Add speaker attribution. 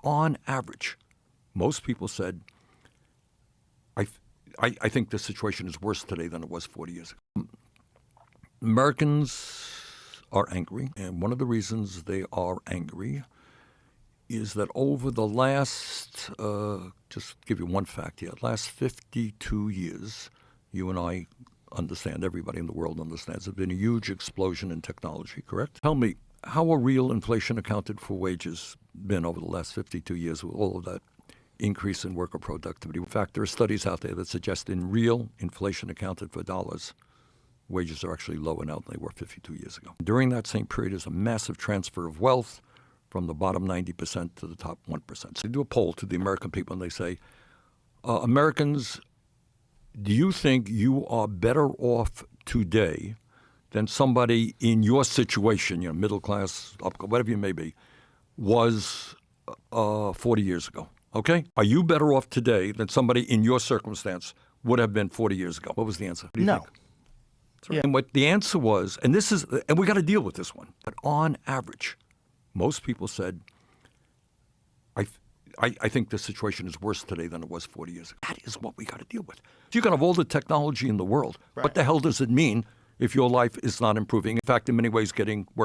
Speaker 1: on average, most people said, I think the situation is worse today than it was 40 years ago. Americans are angry, and one of the reasons they are angry is that over the last, just give you one fact here, last 52 years, you and I understand, everybody in the world understands, there's been a huge explosion in technology, correct? Tell me, how are real inflation accounted for wages been over the last 52 years with all of that increase in worker productivity? In fact, there are studies out there that suggest in real inflation accounted for dollars, wages are actually lower now than they were 52 years ago. During that same period, there's a massive transfer of wealth from the bottom 90% to the top 1%. So they do a poll to the American people and they say, Americans, do you think you are better off today than somebody in your situation, middle class, whatever you may be, was 40 years ago? Okay? Are you better off today than somebody in your circumstance would have been 40 years ago? What was the answer? What do you think? Right. And what the answer was, and we got to deal with this one, but on average, most people said, I think the situation is worse today than it was 40 years ago. That is what we got to deal with. You can have all the technology in the world. Right. What the hell does it mean if your life is not improving? In fact, in many ways, getting worse?